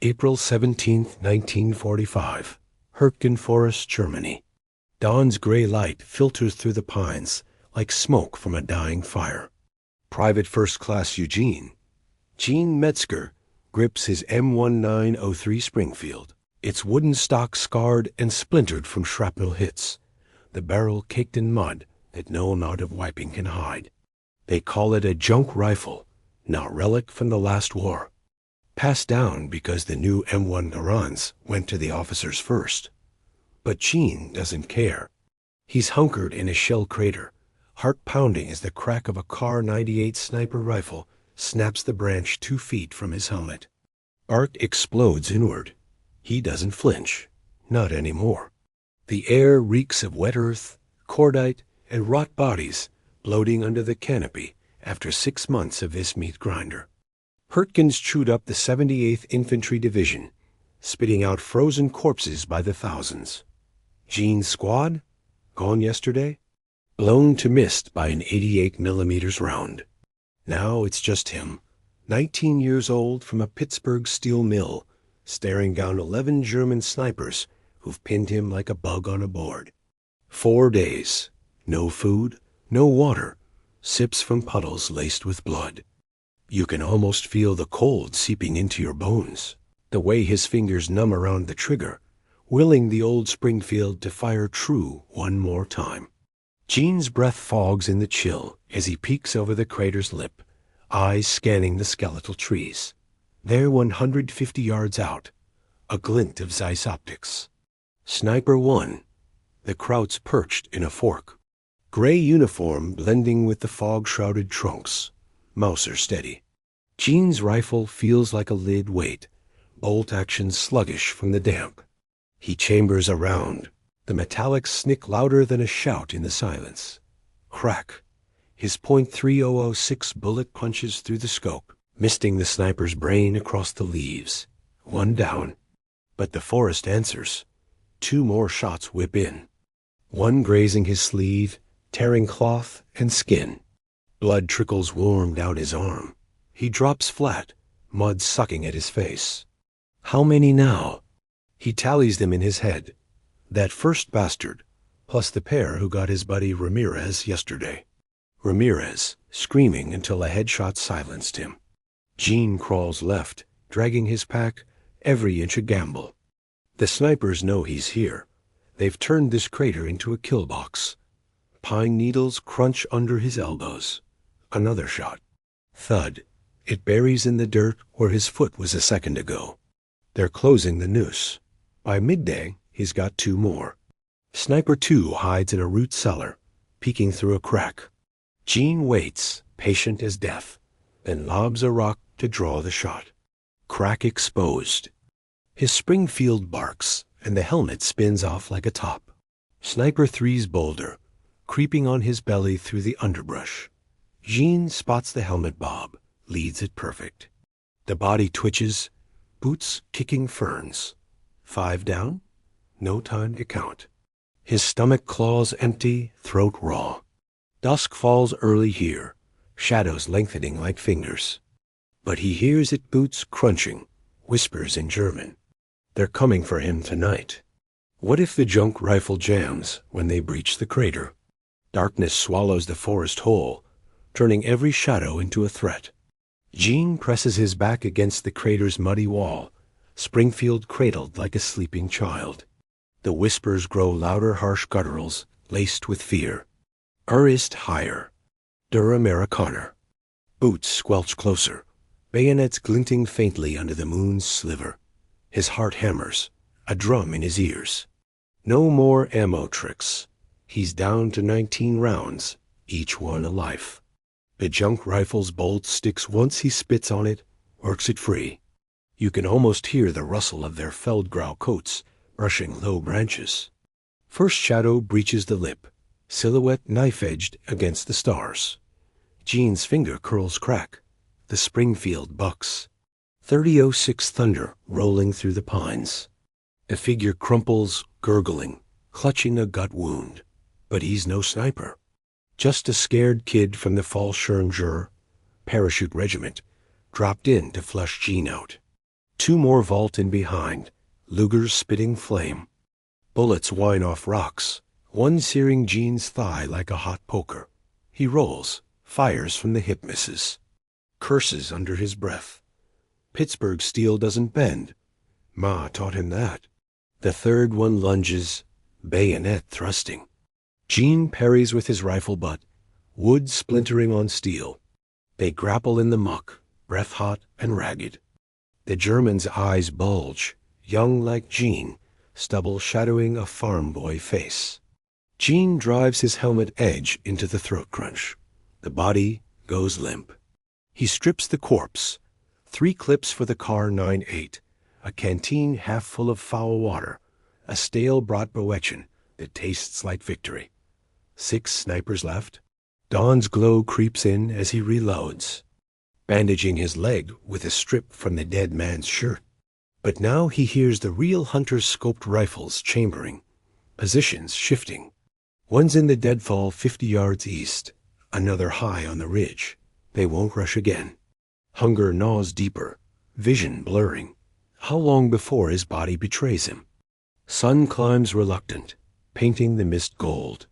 April 17, 1945. Hürtgen Forest, Germany. Dawn's gray light filters through the pines like smoke from a dying fire. Private First Class Eugene Gene Metzger grips his M1903 Springfield, its wooden stock scarred and splintered from shrapnel hits, the barrel caked in mud that no amount of wiping can hide. They call it a junk rifle, now relic from the last war. Passed down because the new M1 Garans went to the officers first. But Gene doesn't care. He's hunkered in a shell crater, heart pounding as the crack of a Kar 98 sniper rifle snaps the branch 2 feet from his helmet. Arc explodes inward. He doesn't flinch. Not anymore. The air reeks of wet earth, cordite, and rot bodies bloating under the canopy after 6 months of this meat grinder. Hürtgens chewed up the 78th Infantry Division, spitting out frozen corpses by the thousands. Gene's squad? Gone yesterday? Blown to mist by an 88mm round. Now it's just him, 19 years old, from a Pittsburgh steel mill, staring down 11 German snipers who've pinned him like a bug on a board. 4 days. No food, no water, sips from puddles laced with blood. You can almost feel the cold seeping into your bones, the way his fingers numb around the trigger, willing the old Springfield to fire true one more time. Gene's breath fogs in the chill as he peeks over the crater's lip, eyes scanning the skeletal trees. They're 150 yards out, a glint of Zeiss optics. Sniper 1. The Krauts perched in a fork. Gray uniform blending with the fog-shrouded trunks. Mauser steady. Gene's rifle feels like a lid weight, bolt action sluggish from the damp. He chambers around. The metallics snick louder than a shout in the silence. Crack. His .3006 bullet punches through the scope, misting the sniper's brain across the leaves. 1 down. But the forest answers. 2 more shots whip in. 1 grazing his sleeve, tearing cloth and skin. Blood trickles warm down his arm. He drops flat, mud sucking at his face. How many now? He tallies them in his head. That first bastard, plus the pair who got his buddy Ramirez yesterday. Ramirez, screaming until a headshot silenced him. Gene crawls left, dragging his pack, every inch a gamble. The snipers know he's here. They've turned this crater into a kill box. Pine needles crunch under his elbows. Another shot. Thud. It buries in the dirt where his foot was a second ago. They're closing the noose. By midday, he's got 2 more. Sniper 2 hides in a root cellar, peeking through a crack. Gene waits, patient as death, then lobs a rock to draw the shot. Crack exposed. His Springfield barks, and the helmet spins off like a top. Sniper 3's boulder, creeping on his belly through the underbrush. Gene spots the helmet bob, leads it perfect. The body twitches, boots kicking ferns. 5 down? No time to count. His stomach claws empty, throat raw. Dusk falls early here, shadows lengthening like fingers. But he hears it boots crunching, whispers in German. They're coming for him tonight. What if the junk rifle jams when they breach the crater? Darkness swallows the forest whole, turning every shadow into a threat. Gene presses his back against the crater's muddy wall, Springfield cradled like a sleeping child. The whispers grow louder, harsh gutturals, laced with fear. Ist higher. Der Amerikaner. Boots squelch closer, bayonets glinting faintly under the moon's sliver. His heart hammers, a drum in his ears. No more ammo tricks. He's down to 19 rounds, each one a life. The junk rifle's bolt sticks once he spits on it, works it free. You can almost hear the rustle of their feldgrau coats brushing low branches. First shadow breaches the lip, silhouette knife-edged against the stars. Gene's finger curls crack. The Springfield bucks. 3006 thunder rolling through the pines. A figure crumples, gurgling, clutching a gut wound. But he's no sniper. Just a scared kid from the Fallschirmjäger parachute regiment, dropped in to flush Gene out. Two more vault in behind, Lugers spitting flame. Bullets whine off rocks, one searing Gene's thigh like a hot poker. He rolls, fires from the hip misses. Curses under his breath. Pittsburgh steel doesn't bend. Ma taught him that. The third one lunges, bayonet thrusting. Gene parries with his rifle butt, wood splintering on steel. They grapple in the muck, breath hot and ragged. The German's eyes bulge, young like Gene, stubble shadowing a farm boy face. Gene drives his helmet edge into the throat crunch. The body goes limp. He strips the corpse. 3 clips for the car 9-8, a canteen half full of foul water, a stale Bratwurstchen that tastes like victory. 6 snipers left. Dawn's glow creeps in as he reloads, bandaging his leg with a strip from the dead man's shirt. But now he hears the real hunter's scoped rifles chambering, positions shifting. One's in the deadfall 50 yards east, another high on the ridge. They won't rush again. Hunger gnaws deeper, vision blurring. How long before his body betrays him? Sun climbs reluctant, painting the mist gold.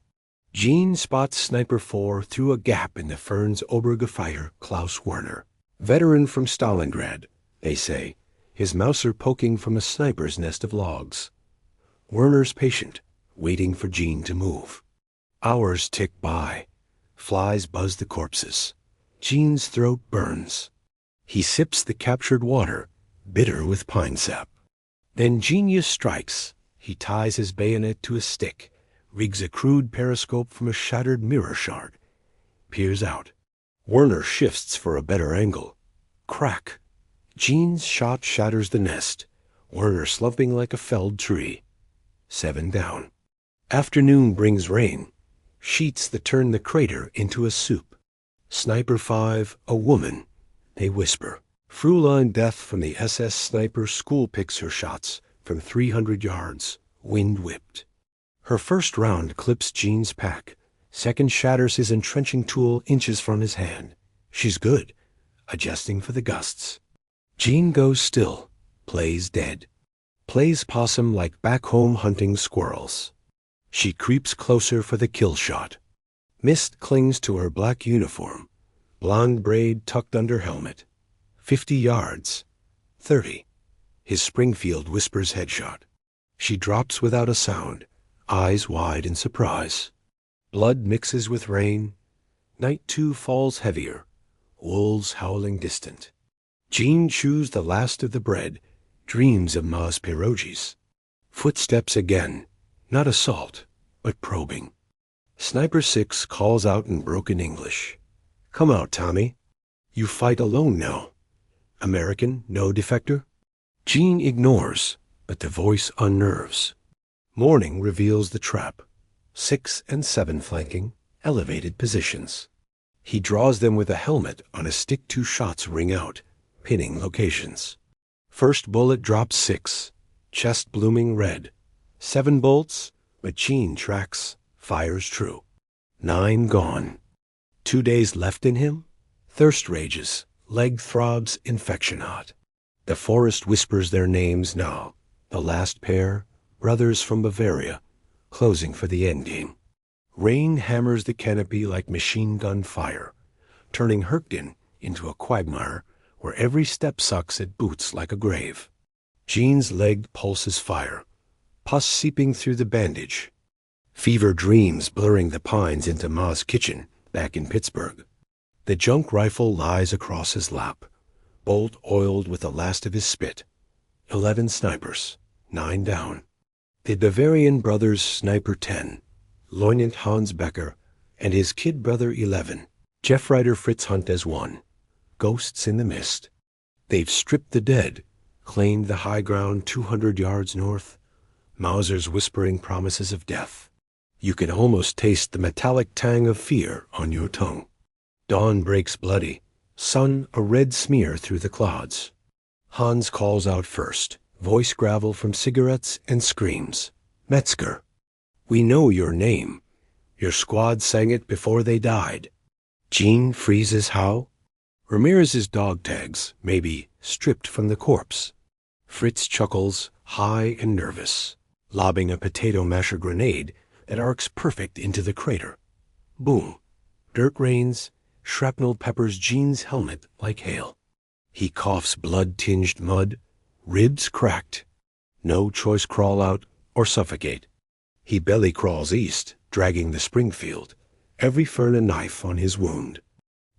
Gene spots Sniper 4 through a gap in the Fern's Obergefeuer Klaus Werner. Veteran from Stalingrad, they say, his Mauser poking from a sniper's nest of logs. Werner's patient, waiting for Gene to move. Hours tick by. Flies buzz the corpses. Gene's throat burns. He sips the captured water, bitter with pine sap. Then genius strikes. He ties his bayonet to a stick, rigs a crude periscope from a shattered mirror shard, peers out. Werner shifts for a better angle. Crack. Gene's shot shatters the nest, Werner slumping like a felled tree. 7 down. Afternoon brings rain, sheets that turn the crater into a soup. Sniper 5, a woman. They whisper. Fräulein death from the SS sniper school picks her shots from 300 yards, wind whipped. Her first round clips Gene's pack. Second shatters his entrenching tool inches from his hand. She's good, adjusting for the gusts. Gene goes still, plays dead. Plays possum like back home hunting squirrels. She creeps closer for the kill shot. Mist clings to her black uniform, blonde braid tucked under helmet. 50 yards. 30. His Springfield whispers headshot. She drops without a sound, eyes wide in surprise. Blood mixes with rain. Night 2 falls heavier, wolves howling distant. Gene chews the last of the bread, dreams of Ma's pierogies. Footsteps again, not assault, but probing. Sniper 6 calls out in broken English. Come out, Tommy. You fight alone now. American, no defector? Gene ignores, but the voice unnerves. Morning reveals the trap. 6 and 7 flanking, elevated positions. He draws them with a helmet on a stick. 2 shots ring out, pinning locations. First bullet drops 6, chest blooming red. 7 bolts, but Gene tracks, fires true. 9 gone. 2 days left in him? Thirst rages, leg throbs, infection hot. The forest whispers their names now. The last pair, brothers from Bavaria, closing for the endgame. Rain hammers the canopy like machine gun fire, turning Hürtgen into a quagmire where every step sucks at boots like a grave. Gene's leg pulses fire, pus seeping through the bandage. Fever dreams blurring the pines into Ma's kitchen back in Pittsburgh. The junk rifle lies across his lap, bolt oiled with the last of his spit. 11 snipers, 9 down. The Bavarian brothers Sniper 10, Leutnant Hans Becker, and his kid brother 11, Jeff Ryder Fritz Hunt as 1. Ghosts in the mist. They've stripped the dead, claimed the high ground 200 yards north. Mauser's whispering promises of death. You can almost taste the metallic tang of fear on your tongue. Dawn breaks bloody, sun a red smear through the clods. Hans calls out first, voice gravel from cigarettes and screams. Metzger. We know your name. Your squad sang it before they died. Gene freezes how? Ramirez's dog tags, maybe, stripped from the corpse. Fritz chuckles, high and nervous, lobbing a potato masher grenade that arcs perfect into the crater. Boom. Dirt rains, shrapnel peppers Gene's helmet like hail. He coughs blood-tinged mud, ribs cracked. No choice crawl out or suffocate. He belly crawls east, dragging the Springfield, every fern a knife on his wound.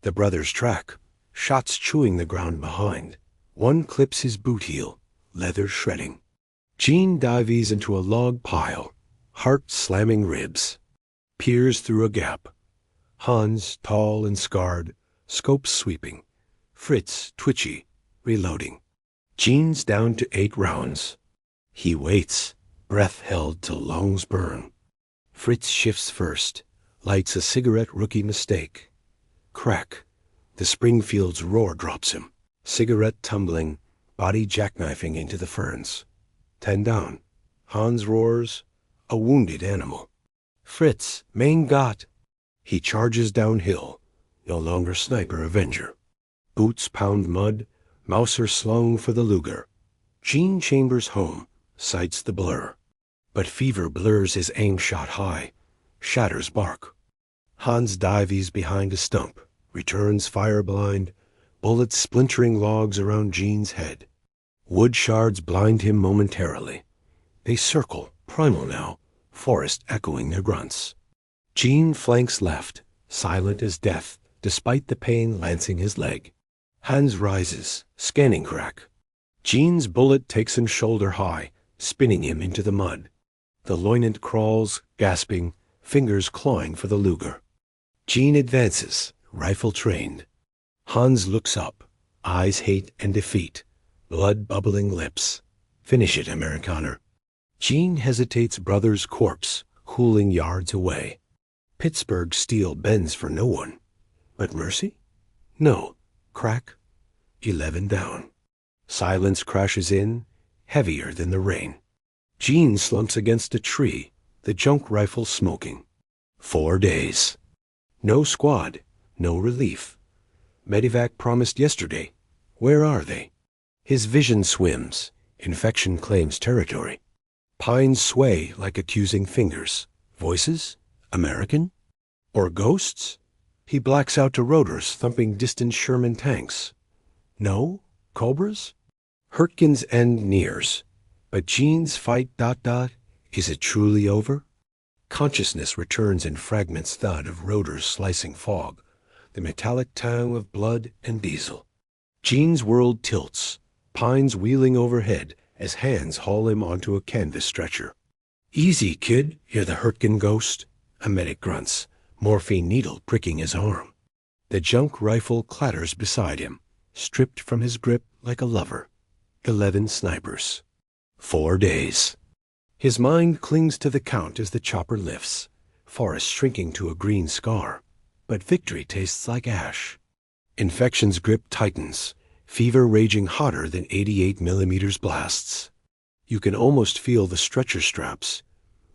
The brothers track, shots chewing the ground behind. One clips his boot heel, leather shredding. Gene dives into a log pile, heart slamming ribs. Peers through a gap. Hans, tall and scarred, scopes sweeping. Fritz, twitchy, reloading. Gene's down to 8 rounds. He waits, breath held till lungs burn. Fritz shifts first, lights a cigarette rookie mistake. Crack. The Springfield's roar drops him. Cigarette tumbling, body jackknifing into the ferns. 10 down. Hans roars, a wounded animal. Fritz, mein Gott. He charges downhill, no longer sniper avenger. Boots pound mud, Mauser slung for the Luger. Gene chambers home, sights the blur. But fever blurs his aim shot high, shatters bark. Hans dives behind a stump, returns fire blind, bullets splintering logs around Gene's head. Wood shards blind him momentarily. They circle, primal now, forest echoing their grunts. Gene flanks left, silent as death, despite the pain lancing his leg. Hans rises, scanning crack. Gene's bullet takes him shoulder high, spinning him into the mud. The loinant crawls, gasping, fingers clawing for the Luger. Gene advances, rifle trained. Hans looks up, eyes hate and defeat, blood bubbling lips. Finish it, Amerikaner. Gene hesitates brother's corpse, cooling yards away. Pittsburgh steel bends for no one. But mercy? No. Crack. 11 down. Silence crashes in, heavier than the rain. Gene slumps against a tree, the junk rifle smoking. 4 days. No squad, no relief. Medivac promised yesterday. Where are they? His vision swims. Infection claims territory. Pines sway like accusing fingers. Voices? American? Or ghosts? He blacks out to rotors thumping distant Sherman tanks. No? Cobras? Hürtgen's end nears. But Gene's fight ... Is it truly over? Consciousness returns in fragments thud of rotors slicing fog, the metallic tang of blood and diesel. Gene's world tilts, pines wheeling overhead as hands haul him onto a canvas stretcher. Easy, kid, you're the Hürtgen ghost. A medic grunts, morphine needle pricking his arm. The junk rifle clatters beside him, stripped from his grip like a lover. 11 snipers. 4 days. His mind clings to the count as the chopper lifts, forest shrinking to a green scar. But victory tastes like ash. Infection's grip tightens, fever raging hotter than 88 millimeters blasts. You can almost feel the stretcher straps,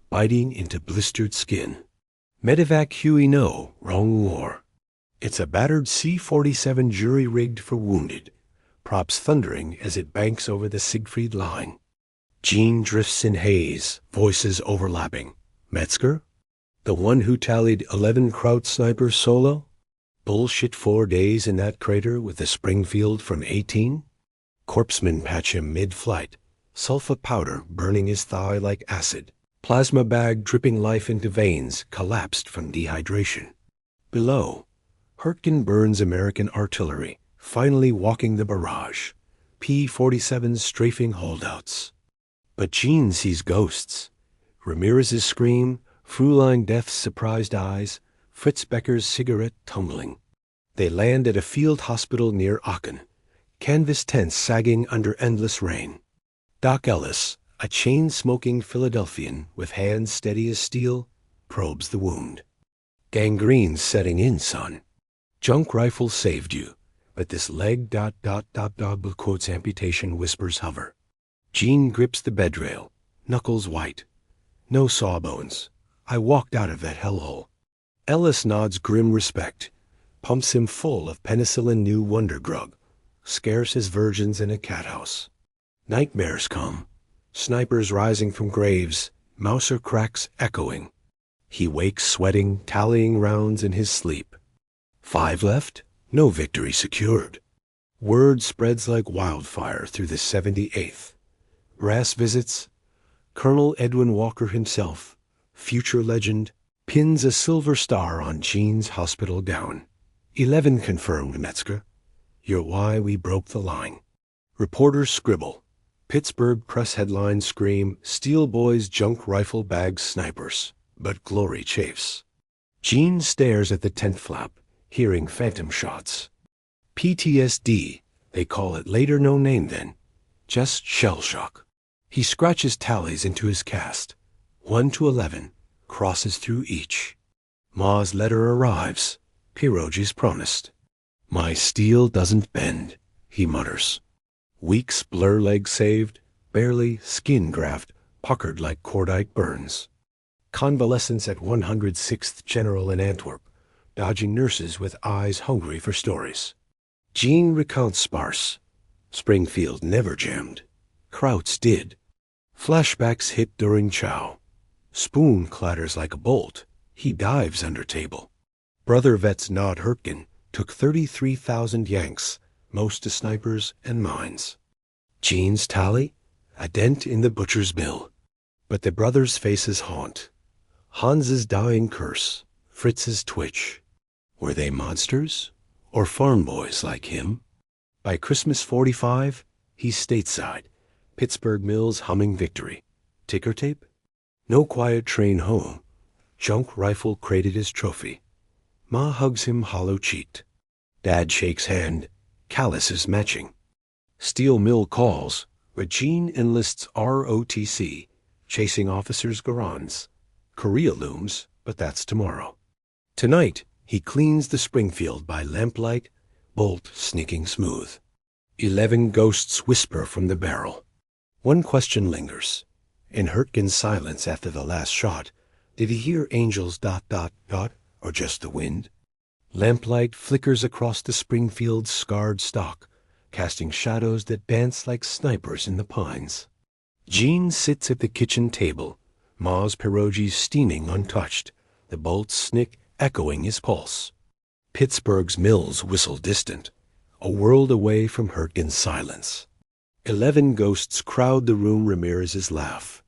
biting into blistered skin. Medivac Huey no, wrong war. It's a battered C-47 jury-rigged for wounded, props thundering as it banks over the Siegfried Line. Gene drifts in haze, voices overlapping. Metzger? The one who tallied 11 Kraut snipers solo? Bullshit 4 days in that crater with the Springfield from 18? Corpsemen patch him mid-flight, sulfa powder burning his thigh like acid. Plasma bag dripping life into veins collapsed from dehydration. Below, Hürtgen burns American artillery, finally walking the barrage. P-47s strafing holdouts. But Gene sees ghosts. Ramirez's scream, Fräulein Death's surprised eyes, Fritz Becker's cigarette tumbling. They land at a field hospital near Aachen, canvas tents sagging under endless rain. Doc Ellis, a chain-smoking Philadelphian with hands steady as steel, probes the wound. Gangrene's setting in, son. Junk rifle saved you, but this leg ... quotes amputation whispers hover. Gene grips the bedrail, knuckles white. No sawbones. I walked out of that hellhole. Ellis nods grim respect, pumps him full of penicillin new wonder grug, scarce as virgins in a cat house. Nightmares come. Snipers rising from graves, Mauser cracks echoing. He wakes sweating, tallying rounds in his sleep. 5 left, no victory secured. Word spreads like wildfire through the 78th. Brass visits. Colonel Edwin Walker himself, future legend, pins a silver star on Gene's hospital gown. 11 confirmed, Metzger. You're why we broke the line. Reporters scribble. Pittsburgh press headlines scream, Steel Boys junk rifle bags snipers. But glory chafes. Gene stares at the tent flap, hearing phantom shots. PTSD, they call it later, no name then. Just shell shock. He scratches tallies into his cast. 1 to 11, crosses through each. Ma's letter arrives. Pierogi's promised. My steel doesn't bend, he mutters. Weeks blur leg saved, barely skin graft, puckered like cordite burns. Convalescence at 106th General in Antwerp, dodging nurses with eyes hungry for stories. Gene recounts sparse. Springfield never jammed. Krauts did. Flashbacks hit during chow. Spoon clatters like a bolt. He dives under table. Brother vets nod Hürtgen took 33,000 Yanks, most to snipers and mines. Gene's tally? A dent in the butcher's bill. But the brothers' faces haunt. Hans's dying curse, Fritz's twitch. Were they monsters? Or farm boys like him? By Christmas 45, he's stateside. Pittsburgh Mills humming victory. Ticker tape? No quiet train home. Junk rifle crated his trophy. Ma hugs him hollow cheeked. Dad shakes hand. Calluses matching. Steel mill calls, but Gene enlists ROTC, chasing officers' garons. Korea looms, but that's tomorrow. Tonight, he cleans the Springfield by lamplight, bolt sneaking smooth. 11 ghosts whisper from the barrel. One question lingers. In Hürtgen's silence after the last shot, did he hear angels ... or just the wind? Lamplight flickers across the Springfield's scarred stock, casting shadows that dance like snipers in the pines. Gene sits at the kitchen table, Ma's pierogies steaming untouched, the bolt's snick echoing his pulse. Pittsburgh's mills whistle distant, a world away from Hürtgen's silence. 11 ghosts crowd the room Ramirez's laugh.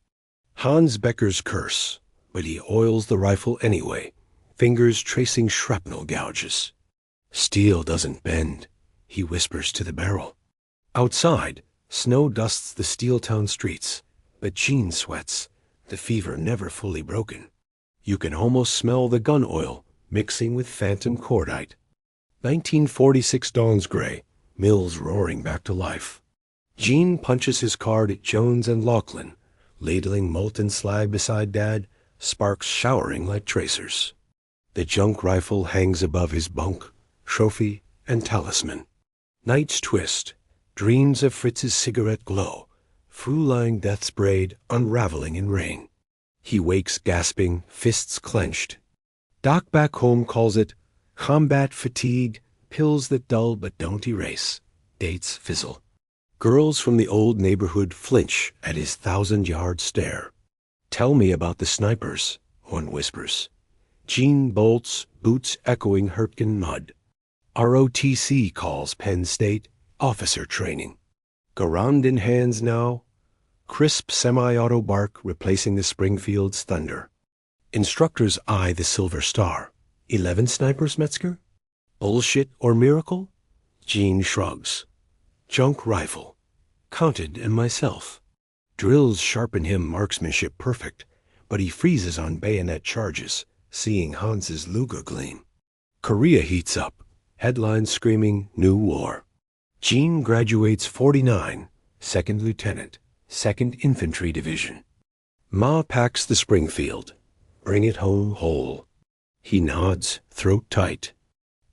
Hans Becker's curse, but he oils the rifle anyway, fingers tracing shrapnel gouges. Steel doesn't bend, he whispers to the barrel. Outside, snow dusts the Steeltown streets, but Gene sweats, the fever never fully broken. You can almost smell the gun oil mixing with phantom cordite. 1946 dawns gray, mills roaring back to life. Gene punches his card at Jones and Laughlin, ladling molten slag beside Dad, sparks showering like tracers. The junk rifle hangs above his bunk, trophy and talisman. Nights twist, dreams of Fritz's cigarette glow, Fräulein death sprayed, unraveling in rain. He wakes gasping, fists clenched. Doc back home calls it combat fatigue, pills that dull but don't erase. Dates fizzle. Girls from the old neighborhood flinch at his 1,000-yard stare. Tell me about the snipers, one whispers. Gene bolts, boots echoing Hürtgen mud. ROTC calls Penn State, officer training. Garand in hands now, crisp semi-auto bark replacing the Springfield's thunder. Instructors eye the silver star. 11 snipers, Metzger? Bullshit or miracle? Gene shrugs. Junk rifle. Counted and myself. Drills sharpen him marksmanship perfect, but he freezes on bayonet charges, seeing Hans's Luger gleam. Korea heats up, headlines screaming new war. Gene graduates 49, second lieutenant, 2nd Infantry Division. Ma packs the Springfield. Bring it home whole. He nods, throat tight.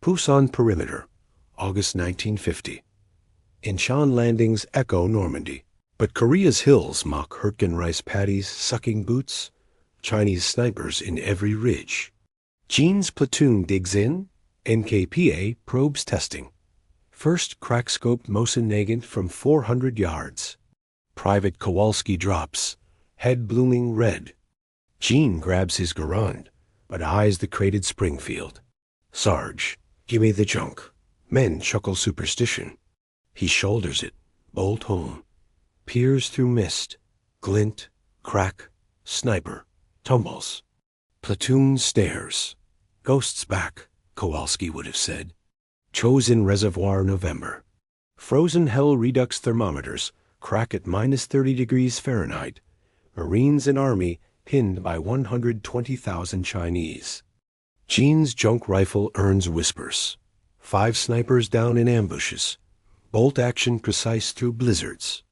Poussin perimeter, August 1950. Incheon landings echo Normandy. But Korea's hills mock Hürtgen rice paddies, sucking boots, Chinese snipers in every ridge. Gene's platoon digs in, NKPA probes testing. First crack-scoped Mosin Nagant from 400 yards. Private Kowalski drops, head blooming red. Gene grabs his Garand, but eyes the crated Springfield. Sarge, gimme the junk. Men chuckle superstition. He shoulders it, bolt home. Peers through mist, glint, crack, sniper, tumbles. Platoon stares. Ghosts back, Kowalski would have said. Chosin Reservoir, November. Frozen hell redux thermometers crack at -30 degrees Fahrenheit. Marines and Army pinned by 120,000 Chinese. Gene's junk rifle earns whispers. 5 snipers down in ambushes. Bolt action precise through blizzards.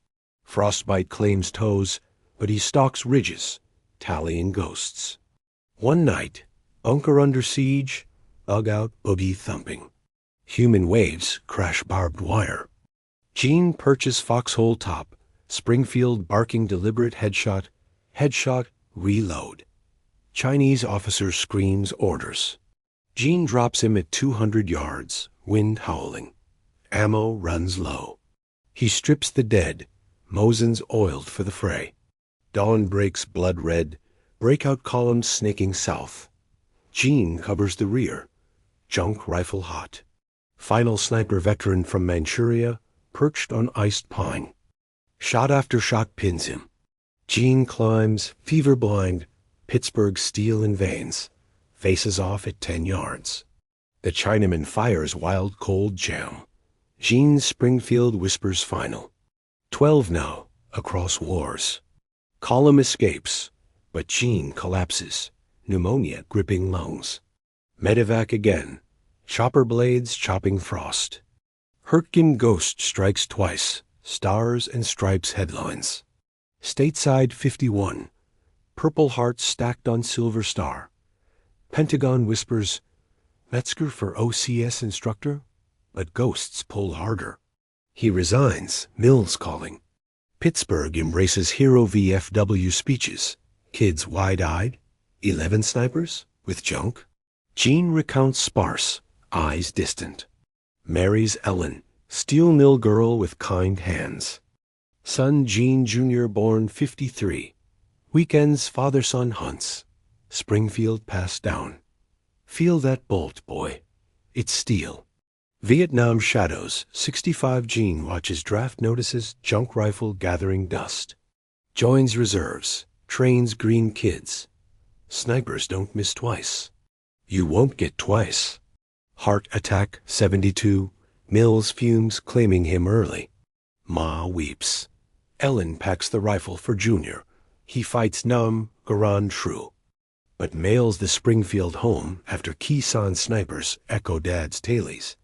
Frostbite claims toes, but he stalks ridges, tallying ghosts. One night, bunker under siege, bug out boogie thumping. Human waves crash barbed wire. Gene perches foxhole top, Springfield barking deliberate headshot, reload. Chinese officer screams orders. Gene drops him at 200 yards, wind howling. Ammo runs low. He strips the dead, Mosin's oiled for the fray. Dawn breaks blood red, breakout columns snaking south. Gene covers the rear, junk rifle hot. Final sniper veteran from Manchuria, perched on iced pine. Shot after shot pins him. Gene climbs, fever blind, Pittsburgh steel in veins, faces off at 10 yards. The Chinaman fires wild cold jam. Gene's Springfield whispers final. 12 now, across wars. Column escapes, but Gene collapses, pneumonia gripping lungs. Medevac again, chopper blades chopping frost. Hürtgen ghost strikes twice, stars and stripes headlines. Stateside 51, Purple Heart stacked on Silver Star. Pentagon whispers, Metzger for OCS instructor? But ghosts pull harder. He resigns, Mills calling. Pittsburgh embraces hero VFW speeches. Kids wide-eyed. 11 snipers? With junk? Gene recounts sparse, eyes distant. Marries Ellen, steel mill girl with kind hands. Son Gene Jr. born 53. Weekends father-son hunts. Springfield passed down. Feel that bolt, boy. It's steel. Vietnam shadows. 65 Gene watches draft notices, junk rifle gathering dust. Joins reserves. Trains green kids. Snipers don't miss twice. You won't get twice. Heart attack 72. Mills fumes claiming him early. Ma weeps. Ellen packs the rifle for Junior. He fights numb, Garand true. But mails the Springfield home after Keeson snipers echo Dad's tailies.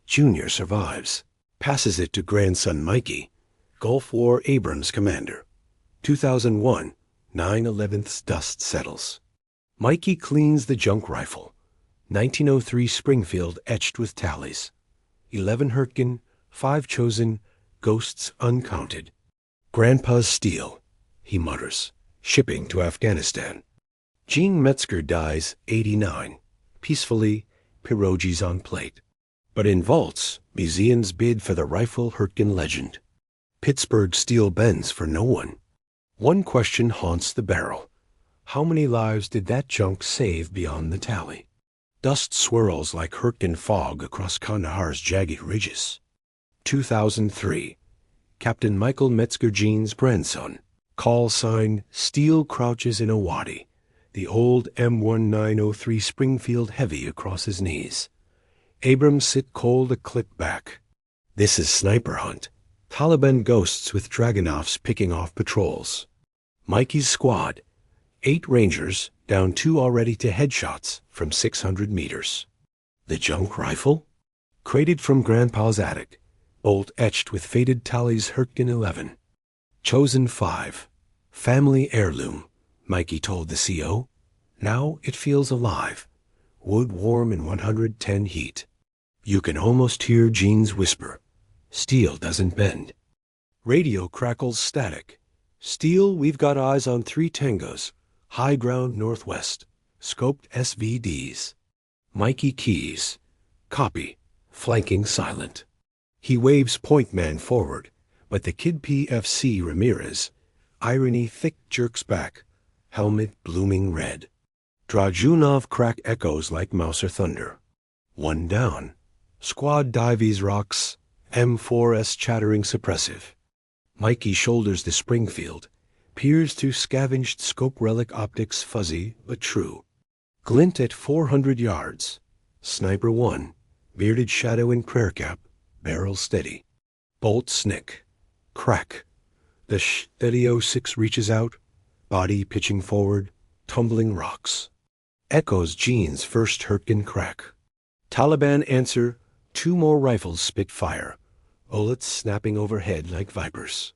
Junior survives. Passes it to grandson Mikey, Gulf War Abrams commander. 2001, 9/11th's dust settles. Mikey cleans the junk rifle. 1903 Springfield etched with tallies. 11 Hürtgen, 5 Chosin, ghosts uncounted. Grandpa's steel, he mutters, shipping to Afghanistan. Gene Metzger dies 89, peacefully, pierogies on plate. But in vaults, museums bid for the rifle Hürtgen legend. Pittsburgh steel bends for no one. One question haunts the barrel. How many lives did that junk save beyond the tally? Dust swirls like Hürtgen fog across Kandahar's jagged ridges. 2003. Captain Michael Metzger Gene's grandson. Call sign, Steel crouches in a wadi. The old M1903 Springfield heavy across his knees. Abrams sit cold a clip back. This is sniper hunt. Taliban ghosts with Dragunovs picking off patrols. Mikey's squad. 8 Rangers, down 2 already to headshots from 600 meters. The junk rifle? Crated from Grandpa's attic. Bolt etched with faded tallies Hürtgen 11. Chosin 5. Family heirloom, Mikey told the CO. Now it feels alive. Wood warm in 110 heat. You can almost hear Gene's whisper. Steel doesn't bend. Radio crackles static. Steel, we've got eyes on 3 tangos. High ground northwest. Scoped SVDs. Mikey keys. Copy. Flanking silent. He waves point man forward. But the kid PFC Ramirez, irony thick jerks back, helmet blooming red. Drajunov crack echoes like Mauser thunder. One down. Squad Dives rocks, M4S chattering suppressive. Mikey shoulders the Springfield, peers through scavenged scope relic optics fuzzy but true. Glint at 400 yards. Sniper 1, bearded shadow in prayer cap, barrel steady. Bolt snick. Crack. The steady 06 reaches out, body pitching forward, tumbling rocks. Echoes Gene's first Hürtgen crack. Taliban answer, 2 more rifles spit fire, bullets snapping overhead like vipers.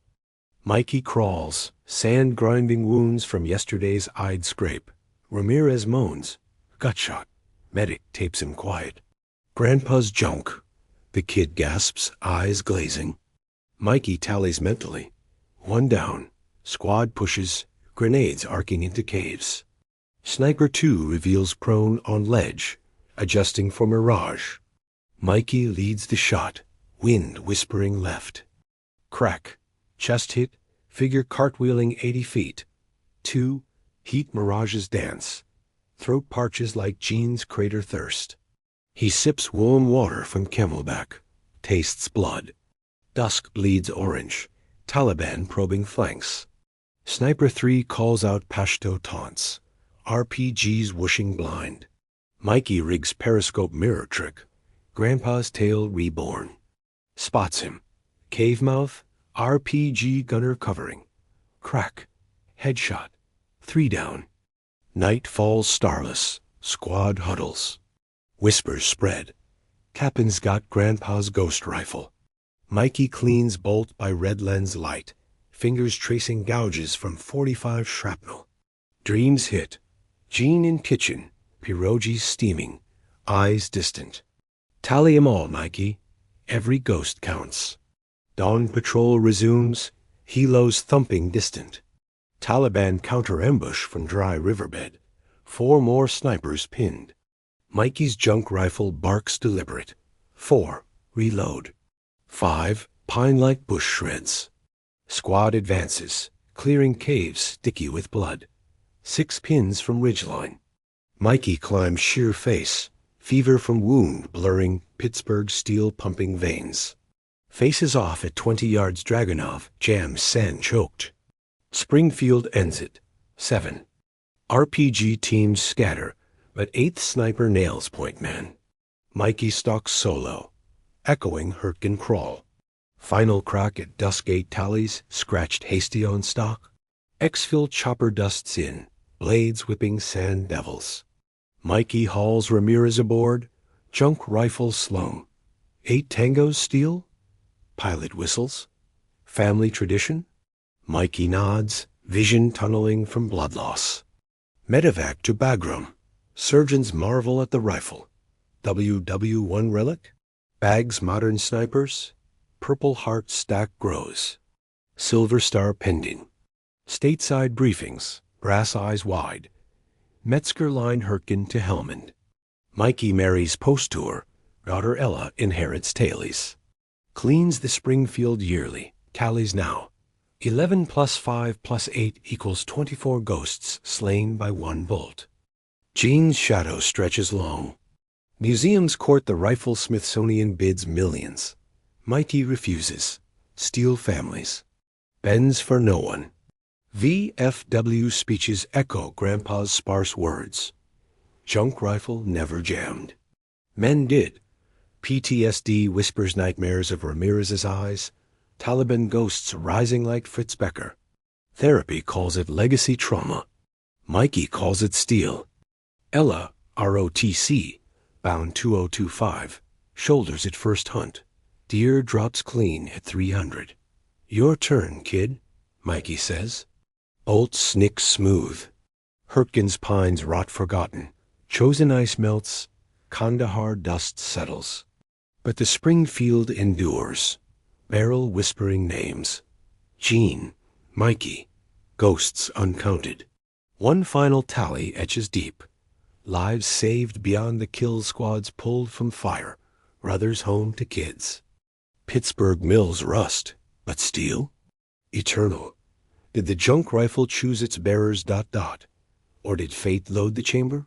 Mikey crawls, sand grinding wounds from yesterday's eyed scrape. Ramirez moans, gutshot. Medic tapes him quiet. Grandpa's junk. The kid gasps, eyes glazing. Mikey tallies mentally. 1 down. Squad pushes, grenades arcing into caves. Sniper 2 reveals prone on ledge, adjusting for mirage. Mikey leads the shot, wind whispering left. Crack. Chest hit, figure cartwheeling 80 feet. 2. Heat mirages dance. Throat parches like Gene's crater thirst. He sips warm water from camelback, tastes blood. Dusk bleeds orange, Taliban probing flanks. Sniper 3 calls out Pashto taunts, RPGs whooshing blind. Mikey rigs periscope mirror trick, Grandpa's tale reborn. Spots him. Cave mouth, RPG gunner covering. Crack. Headshot. 3 down. Night falls starless. Squad huddles. Whispers spread. Captain's got Grandpa's ghost rifle. Mikey cleans bolt by red lens light, fingers tracing gouges from 45 shrapnel. Dreams hit. Gene in kitchen, pierogies steaming, eyes distant. Tally 'em all, Mikey. Every ghost counts. Dawn patrol resumes, helos thumping distant. Taliban counter-ambush from dry riverbed. 4 more snipers pinned. Mikey's junk rifle barks deliberate. 4. Reload. 5. Pine-like bush shreds. Squad advances, clearing caves sticky with blood. 6 pins from ridgeline. Mikey climbs sheer face, fever from wound blurring Pittsburgh steel-pumping veins. Faces off at 20 yards Dragunov, jams sand choked. Springfield ends it. 7. RPG teams scatter, but 8th sniper nails point man. Mikey stalks solo, echoing Hürtgen crawl. Final crack at Duskgate tallies, scratched hasty on stock. Exfil chopper dusts in, blades whipping sand devils. Mikey hauls Ramirez aboard, junk rifle slung. 8 tangos steel? Pilot whistles. Family tradition? Mikey nods, vision tunneling from blood loss. Medevac to Bagram. Surgeons marvel at the rifle. WW1 relic? Bags modern snipers? Purple heart stack grows. Silver star pending. Stateside briefings, brass eyes wide. Metzger line Hürtgen to Helmand. Mikey marries post-tour, daughter Ella inherits tailies. Cleans the Springfield yearly, tallies now. 11 plus 5 plus 8 equals 24 ghosts slain by 1 bolt. Gene's shadow stretches long. Museums court the rifle Smithsonian bids millions. Mikey refuses. Steal families. Bends for no one. VFW speeches echo Grandpa's sparse words. Junk rifle never jammed. Men did. PTSD whispers nightmares of Ramirez's eyes. Taliban ghosts rising like Fritz Becker. Therapy calls it legacy trauma. Mikey calls it steel. Ella, ROTC, bound 2025, shoulders it first hunt. Deer drops clean at 300. Your turn, kid, Mikey says. Bolt snicks smooth. Hürtgen's pines rot forgotten. Chosin ice melts. Kandahar dust settles. But the Springfield endures. Barrel whispering names. Gene, Mikey, ghosts uncounted. One final tally etches deep. Lives saved beyond the kill squads pulled from fire. Brothers home to kids. Pittsburgh mills rust. But steel? Eternal. Did the junk rifle choose its bearers ... Or did fate load the chamber?